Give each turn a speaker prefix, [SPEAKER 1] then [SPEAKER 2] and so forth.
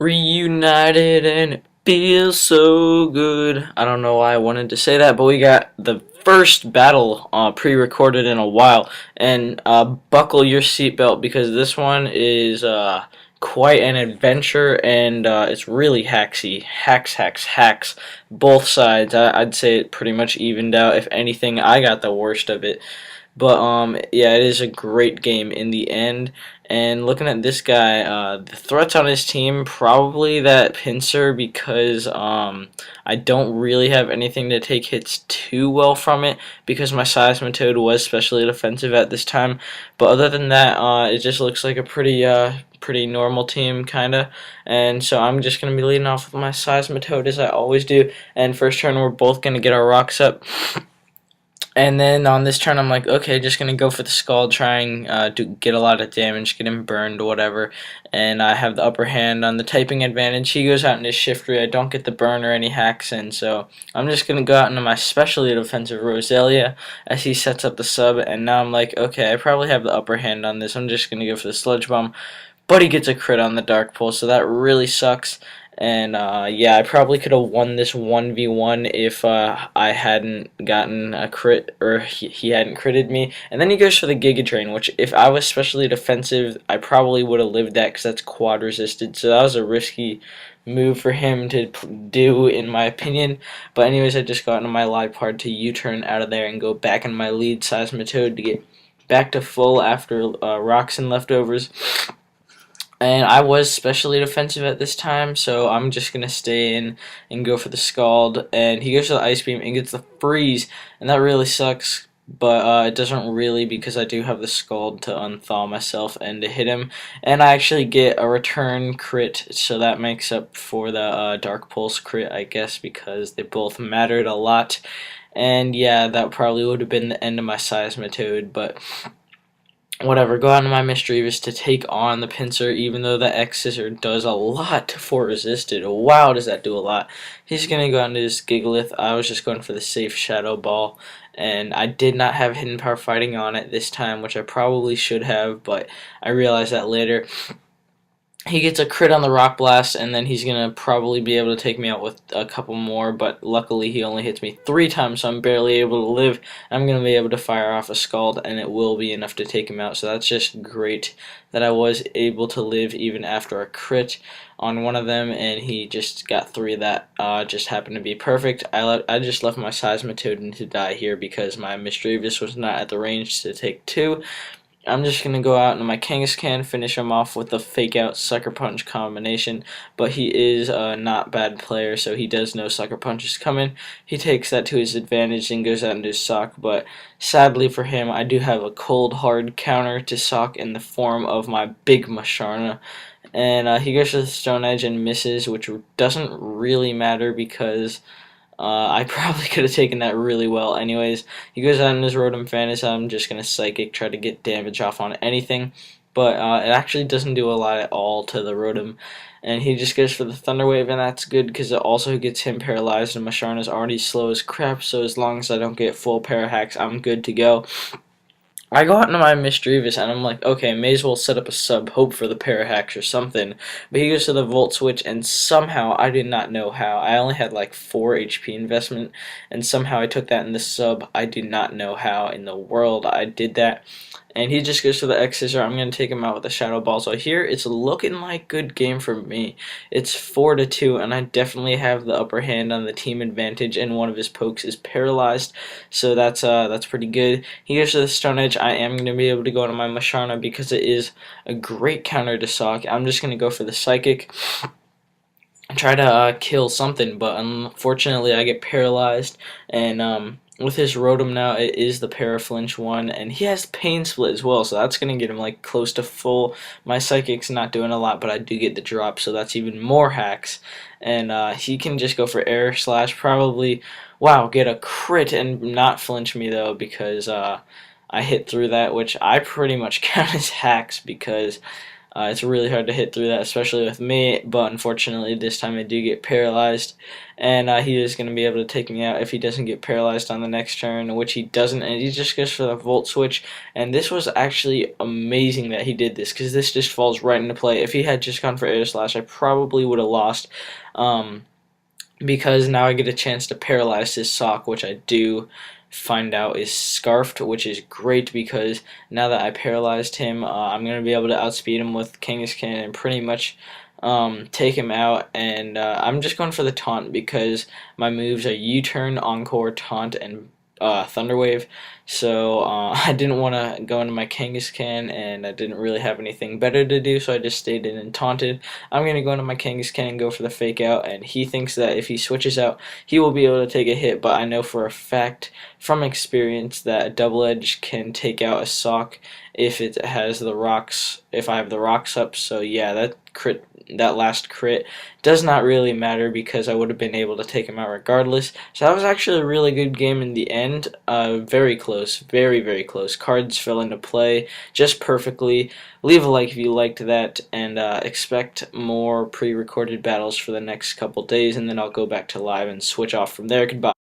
[SPEAKER 1] Reunited and it feels so good. I don't know why I wanted to say that, but we got the first battle pre-recorded in a while, and buckle your seatbelt because this one is quite an adventure, and it's really hacksy. Hacks, hacks, hacks. Both sides. I'd say it pretty much evened out. If anything, I got the worst of it. But yeah, it is a great game in the end. And looking at this guy, the threats on his team probably that pincer because I don't really have anything to take hits too well from it because my seismitoad was specially defensive at this time. But other than that, it just looks like a pretty normal team kinda. And so I'm just gonna be leading off with my seismitoad as I always do. And first turn we're both gonna get our rocks up. And then on this turn, I'm like, okay, just gonna go for the skull, trying to get a lot of damage, get him burned, whatever. And I have the upper hand on the typing advantage. He goes out into Shiftry. I don't get the burn or any hacks in, so I'm just gonna go out into my specially defensive Roselia as he sets up the sub. And now I'm like, okay, I probably have the upper hand on this. I'm just gonna go for the Sludge Bomb, but he gets a crit on the Dark Pulse, so that really sucks. And yeah, I probably could have won this 1v1 if I hadn't gotten a crit, or he hadn't critted me. And then he goes for the Giga Drain, which if I was specially defensive, I probably would have lived that because that's quad resisted. So that was a risky move for him to do, in my opinion. But anyways, I just got into my Lipard to U-turn out of there and go back in my lead Seismitoad to get back to full after rocks and leftovers. And I was specially defensive at this time, so I'm just going to stay in and go for the Scald. And he goes for the Ice Beam and gets the Freeze, and that really sucks. But it doesn't really, because I do have the Scald to unthaw myself and to hit him. And I actually get a return crit, so that makes up for the Dark Pulse crit, I guess, because they both mattered a lot. And yeah, that probably would have been the end of my Seismitoad, but whatever, go out into my Mischievous to take on the Pincer, even though the X-Scissor does a lot for resisted. Wow, does that do a lot. He's going to go into his Gigalith. I was just going for the safe Shadow Ball, and I did not have Hidden Power Fighting on it this time, which I probably should have, but I realized that later. He gets a crit on the Rock Blast, and then he's going to probably be able to take me out with a couple more, but luckily he only hits me 3 times, so I'm barely able to live. I'm going to be able to fire off a Scald, and it will be enough to take him out, so that's just great that I was able to live even after a crit on one of them, and he just got 3 of that. Just happened to be perfect. I just left my Seismitoad to die here because my Mischievous was not at the range to take 2. I'm just going to go out into my Kangaskhan, finish him off with a fake out Sucker Punch combination, but he is a not bad player, so he does know Sucker Punch is coming. He takes that to his advantage and goes out into his Sock, but sadly for him, I do have a cold hard counter to Sock in the form of my big Musharna. And he goes for the Stone Edge and misses, which doesn't really matter because I probably could have taken that really well anyways. He goes out in his Rotom Fantasy. I'm just going to Psychic, try to get damage off on anything. But it actually doesn't do a lot at all to the Rotom. And he just goes for the Thunder Wave, and that's good because it also gets him paralyzed, and Musharna's already slow as crap, so as long as I don't get full para hacks, I'm good to go. I go out into my Mischievous, and I'm like, okay, may as well set up a sub, hope for the Parahacks or something. But he goes to the Volt Switch, and somehow, I did not know how, I only had like 4 HP investment, and somehow I took that in the sub. I do not know how in the world I did that. And he just goes for the X-Scissor. I'm going to take him out with the Shadow Ball. So here, it's looking like good game for me. It's 4-2, and I definitely have the upper hand on the team advantage, and one of his pokes is paralyzed. So that's pretty good. He goes to the Stone Edge. I am going to be able to go into my Musharna because it is a great counter to Sock. I'm just going to go for the Psychic. Try to kill something, but unfortunately I get paralyzed, and with his Rotom now, it is the Paraflinch one, and he has Pain Split as well, so that's going to get him like close to full. My Psychic's not doing a lot, but I do get the drop, so that's even more hacks, and he can just go for Air Slash, probably, wow, get a crit and not flinch me though, because I hit through that, which I pretty much count as hacks, because It's really hard to hit through that, especially with me, but unfortunately this time I do get paralyzed, and he is going to be able to take me out if he doesn't get paralyzed on the next turn, which he doesn't, and he just goes for the Volt Switch, and this was actually amazing that he did this, because this just falls right into play. If he had just gone for Air Slash, I probably would have lost, because now I get a chance to paralyze his sock, which I do find out is scarfed, which is great because now that I paralyzed him, I'm going to be able to outspeed him with Kangaskhan and pretty much take him out. And I'm just going for the taunt because my moves are U-turn, Encore, Taunt, and Thunder Wave. So I didn't want to go into my Kangaskhan, and I didn't really have anything better to do, so I just stayed in and taunted. I'm going to go into my Kangaskhan and go for the fake out, and he thinks that if he switches out, he will be able to take a hit, but I know for a fact from experience that a double edge can take out a sock if it has the rocks, if I have the rocks up. So yeah, that last crit does not really matter because I would have been able to take him out regardless. So that was actually a really good game in the end. Very close, very, very close. Cards fell into play just perfectly. Leave a like if you liked that, and expect more pre-recorded battles for the next couple days, and then I'll go back to live and switch off from there. Goodbye.